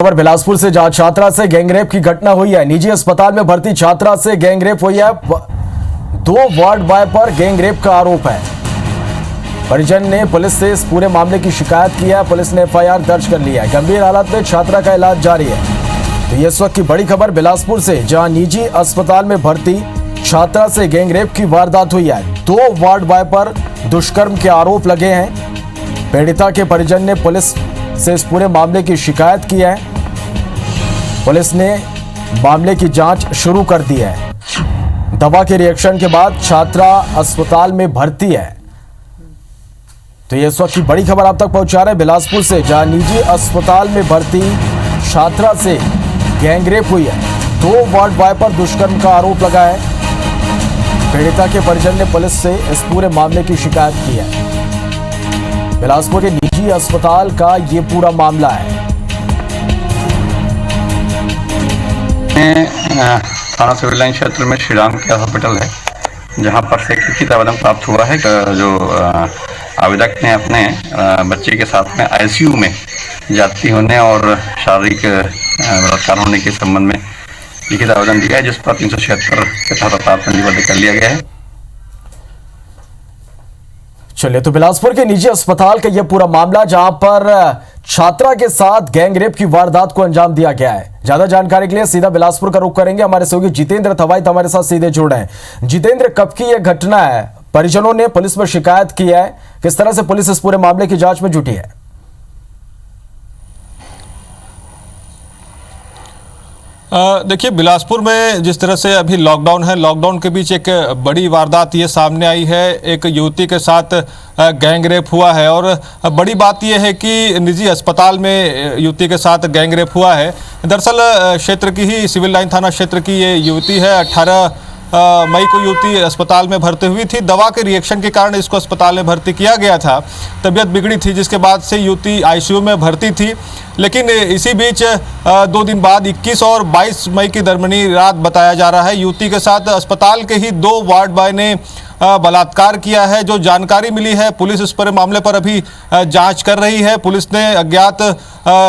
खबर बिलासपुर से, जहां छात्रा से गैंगरेप की घटना हुई है। निजी अस्पताल में भर्ती छात्रा से गैंगरेप हुई है। 2 वार्ड बॉय पर गैंगरेप का आरोप है। परिजन ने पुलिस से इस पूरे मामले की शिकायत की है। पुलिस ने एफआईआर दर्ज कर लिया है। गंभीर हालत में छात्रा का इलाज जारी है। तो ये इस वक्त की बड़ी खबर बिलासपुर से, जहां निजी अस्पताल में भर्ती छात्रा से गैंगरेप की वारदात हुई है। 2 वार्ड बॉय पर दुष्कर्म के आरोप लगे हैं। पीड़िता के परिजन ने पुलिस से इस पूरे मामले की शिकायत की है। पुलिस ने मामले की जांच शुरू कर दी है। दवा के रिएक्शन के बाद छात्रा अस्पताल में भर्ती है। तो ये इस वक्त की बड़ी खबर आप तक पहुंचा रहे हैं बिलासपुर से, जहां निजी अस्पताल में भर्ती छात्रा से गैंगरेप हुई है। 2 वार्ड बॉय पर दुष्कर्म का आरोप लगा है। पीड़िता के परिजन ने पुलिस से इस पूरे मामले की शिकायत की है। बिलासपुर के निजी अस्पताल का ये पूरा मामला है। थाना सिविल लाइन क्षेत्र में श्री राम केयर हॉस्पिटल है, जहां पर से एक लिखित आवेदन प्राप्त हुआ है जो आवेदक ने अपने बच्चे के साथ में आईसीयू में ज्यादती होने और शारीरिक बलात्कार होने के संबंध में लिखित आवेदन दिया है, जिस पर 376 के तहत अपराध पंजीबद्ध कर लिया गया है। चलिए, तो बिलासपुर के निजी अस्पताल का यह पूरा मामला, जहां पर छात्रा के साथ गैंगरेप की वारदात को अंजाम दिया गया है। ज्यादा जानकारी के लिए सीधा बिलासपुर का रुख करेंगे। हमारे सहयोगी जितेंद्र थवाइत हमारे साथ सीधे जुड़ रहे हैं। जितेंद्र, कब की यह घटना है? परिजनों ने पुलिस पर शिकायत की है। किस तरह से पुलिस इस पूरे मामले की जांच में जुटी है? देखिए, बिलासपुर में जिस तरह से अभी लॉकडाउन है, लॉकडाउन के बीच एक बड़ी वारदात ये सामने आई है। एक युवती के साथ गैंगरेप हुआ है और बड़ी बात यह है कि निजी अस्पताल में युवती के साथ गैंगरेप हुआ है। दरअसल क्षेत्र की ही सिविल लाइन थाना क्षेत्र की ये युवती है। 18 मई को युवती अस्पताल में भर्ती हुई थी। दवा के रिएक्शन के कारण इसको अस्पताल में भर्ती किया गया था। तबीयत बिगड़ी थी, जिसके बाद से युवती आईसीयू में भर्ती थी। लेकिन इसी बीच 2 दिन बाद 21 और 22 मई की दरमियानी रात बताया जा रहा है, युवती के साथ अस्पताल के ही 2 वार्ड बॉय ने बलात्कार किया है। जो जानकारी मिली है, पुलिस इस पर मामले पर अभी जांच कर रही है। पुलिस ने अज्ञात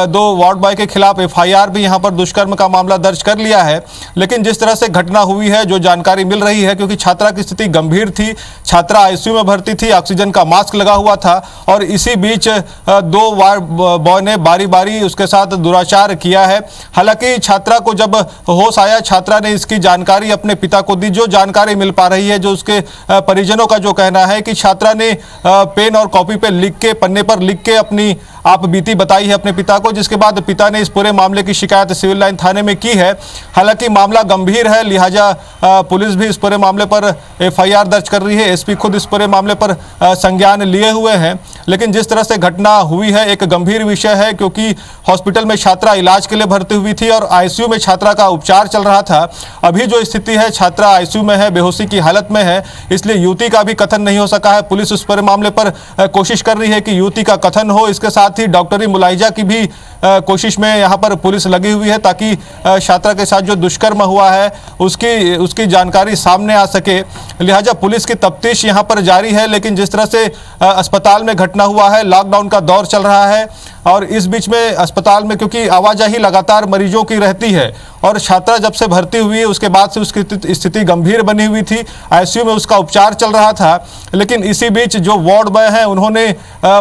2 वार्ड बॉय के खिलाफ एफआईआर भी यहां पर दुष्कर्म का मामला दर्ज कर लिया है। लेकिन जिस तरह से घटना हुई है, जो जानकारी मिल रही है, क्योंकि छात्रा की स्थिति गंभीर थी, छात्रा आईसीयू में भर्ती थी, ऑक्सीजन का मास्क लगा हुआ था और इसी बीच 2 वार्ड बॉय ने बारी बारी उसके साथ दुराचार किया है। हालांकि छात्रा को जब होश आया, छात्रा ने इसकी जानकारी अपने पिता को दी। जो जानकारी मिल पा रही है, जो उसके परिजनों का जो कहना है कि छात्रा ने पेन और कॉपी पे लिख के, पन्ने पर लिख के अपनी आप बीती बताई है अपने पिता को, जिसके बाद पिता ने इस पूरे मामले की शिकायत सिविल लाइन थाने में की है। हालांकि मामला गंभीर है, लिहाजा पुलिस भी इस पूरे मामले पर एफआईआर दर्ज कर रही है। एसपी खुद इस पूरे मामले पर संज्ञान लिए हुए हैं। लेकिन जिस तरह से घटना हुई है, एक गंभीर विषय है, क्योंकि हॉस्पिटल में छात्रा इलाज के लिए भर्ती हुई थी और आईसीयू में छात्रा का उपचार चल रहा था। अभी जो स्थिति है, छात्रा आईसीयू में है, बेहोशी की हालत में है, इसलिए युवती का भी कथन नहीं हो सका है। पुलिस उस पूरे मामले पर कोशिश कर रही है कि युवती का कथन हो। इसके साथ ही डॉक्टरी मुलाहिजा की भी कोशिश में यहां पर पुलिस लगी हुई है, ताकि छात्रा के साथ जो दुष्कर्म हुआ है उसकी जानकारी सामने आ सके। लिहाजा पुलिस की तफ्तीश यहां पर जारी है। लेकिन जिस तरह से अस्पताल में घटना हुआ है, लॉकडाउन का दौर चल रहा है और इस बीच में अस्पताल में क्योंकि आवाजाही लगातार मरीजों की रहती है और छात्रा जब से भर्ती हुई है, उसके बाद से उसकी स्थिति गंभीर बनी हुई थी। आईसीयू में उसका उपचार चल रहा था। लेकिन इसी बीच जो वार्ड बॉय हैं, उन्होंने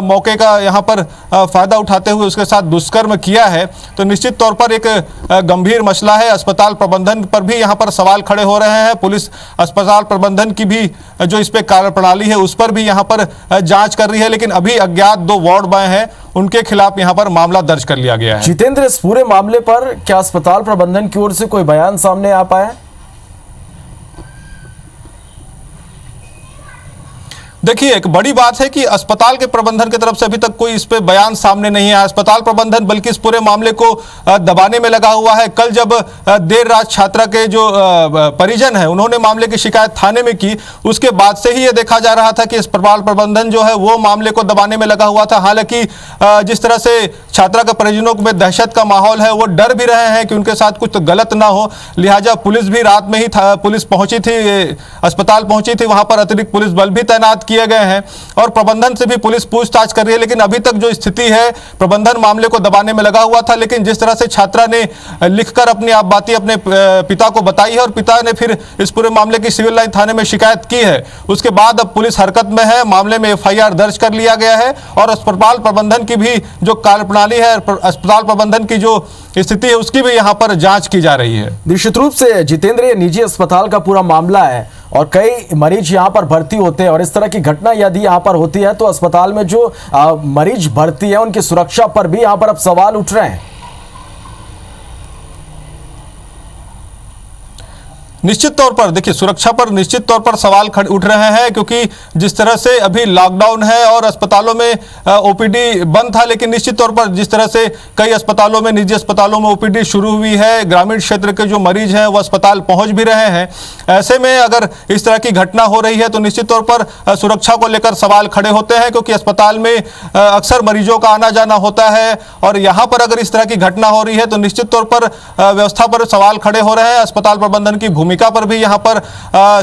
मौके का यहाँ पर फायदा उठाते हुए उसके साथ दुष्कर्म किया है। तो निश्चित तौर पर एक गंभीर मसला है। अस्पताल प्रबंधन पर भी यहाँ पर सवाल खड़े हो रहे हैं। पुलिस अस्पताल प्रबंधन की भी जो इस पे कार्यप्रणाली है, उस पर भी यहाँ पर जांच कर रही है। लेकिन अभी अज्ञात 2 वार्ड बॉय हैं, उनके खिलाफ यहाँ पर मामला दर्ज कर लिया गया है। जितेंद्र, इस पूरे मामले पर क्या अस्पताल प्रबंधन की ओर से कोई बयान सामने आ पाया? देखिए, एक बड़ी बात है कि अस्पताल के प्रबंधन की तरफ से अभी तक कोई इस पे बयान सामने नहीं आया। अस्पताल प्रबंधन बल्कि इस पूरे मामले को दबाने में लगा हुआ है। कल जब देर रात छात्रा के जो परिजन है, उन्होंने मामले की शिकायत थाने में की, उसके बाद से ही ये देखा जा रहा था कि अस्पताल प्रबंधन जो है वो मामले को दबाने में लगा हुआ था। हालांकि जिस तरह से छात्रा के परिजनों में दहशत का माहौल है, वो डर भी रहे हैं कि उनके साथ कुछ गलत ना हो। लिहाजा पुलिस भी रात में ही पुलिस पहुंची थी, अस्पताल पहुंची थी, वहां पर अतिरिक्त पुलिस बल भी तैनात किए गए हैं और प्रबंधन से भी पुलिस पूछताछ कर रही है। लेकिन अभी तक जो स्थिति है, प्रबंधन मामले को दबाने में लगा हुआ था, लेकिन जिस तरह से छात्रा ने लिखकर अपनी आप बातें अपने पिता को बताई है और पिता ने फिर इस पूरे मामले की सिविल लाइन थाने में शिकायत की है, उसके बाद अब पुलिस हरकत में है, मामले में एफआईआर दर्ज कर लिया गया है और अस्पताल प्रबंधन की भी जो कार्यप्रणाली है, अस्पताल प्रबंधन की जो स्थिति है, उसकी भी यहाँ पर जांच की जा रही है। निश्चित रूप से जितेंद्र, ये निजी अस्पताल का पूरा मामला है और कई मरीज यहाँ पर भर्ती होते हैं और इस तरह की घटना यदि यहाँ पर होती है तो अस्पताल में जो मरीज भर्ती है उनकी सुरक्षा पर भी यहाँ पर अब सवाल उठ रहे हैं। निश्चित तौर पर देखिए, सुरक्षा पर निश्चित तौर पर सवाल उठ रहे हैं, क्योंकि जिस तरह से अभी लॉकडाउन है और अस्पतालों में ओपीडी बंद था, लेकिन निश्चित तौर पर जिस तरह से कई अस्पतालों में, निजी अस्पतालों में ओपीडी शुरू हुई है, ग्रामीण क्षेत्र के जो मरीज हैं वो अस्पताल पहुंच भी रहे हैं। ऐसे में अगर इस तरह की घटना हो रही है तो निश्चित तौर पर सुरक्षा को लेकर सवाल खड़े होते हैं, क्योंकि अस्पताल में अक्सर मरीजों का आना जाना होता है और यहाँ पर अगर इस तरह की घटना हो रही है तो निश्चित तौर पर व्यवस्था पर सवाल खड़े हो रहे हैं। अस्पताल प्रबंधन की भूमिका पर भी यहाँ पर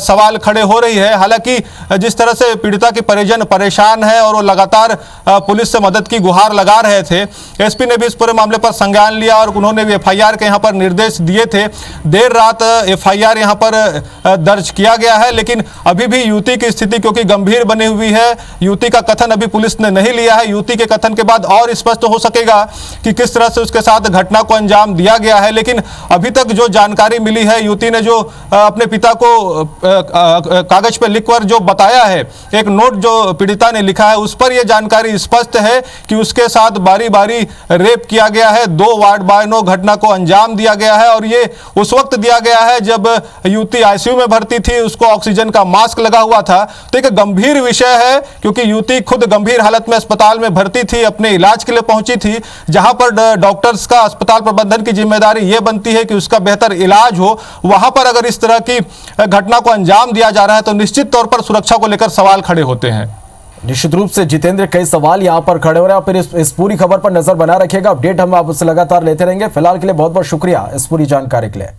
सवाल खड़े हो रही है। हालांकि जिस तरह से पीड़िता के परिजन परेशान है और वो लगातार पुलिस से मदद की गुहार लगा रहे थे, एसपी ने भी इस पूरे मामले पर संज्ञान लिया और उन्होंने भी एफआईआर के यहाँ पर निर्देश दिए थे। देर रात एफआईआर यहाँ पर दर्ज किया गया है, लेकिन अभी भी युवती की स्थिति क्योंकि गंभीर बनी हुई है, युवती का कथन अभी पुलिस ने नहीं लिया है। युवती के कथन के बाद और स्पष्ट हो सकेगा कि किस तरह से उसके साथ घटना को अंजाम दिया गया है। लेकिन अभी तक जो जानकारी मिली है, युवती ने जो अपने पिता को कागज पर लिखकर जो बताया है, एक नोट जो पीड़िता ने लिखा है, उस पर यह जानकारी स्पष्ट है कि उसके साथ बारी बारी रेप किया गया है, 2 वार्ड बाय 9 घटना को अंजाम दिया गया है और ये उस वक्त दिया गया है जब युवती आईसीयू में भर्ती थी, उसको ऑक्सीजन का मास्क लगा हुआ था। तो एक गंभीर विषय है, क्योंकि युवती खुद गंभीर हालत में अस्पताल में भर्ती थी, अपने इलाज के लिए पहुंची थी, जहां पर डॉक्टर्स का, अस्पताल प्रबंधन की जिम्मेदारी यह बनती है कि उसका बेहतर इलाज हो। वहां पर अगर इस तरह की घटना को अंजाम दिया जा रहा है तो निश्चित तौर पर सुरक्षा को लेकर सवाल खड़े होते हैं। निश्चित रूप से जितेंद्र, कई सवाल यहां पर खड़े हो रहे हैं और फिर इस पूरी खबर पर नजर बना रखिएगा। अपडेट हम आपसे लगातार लेते रहेंगे। फिलहाल के लिए बहुत बहुत शुक्रिया इस पूरी जानकारी के लिए।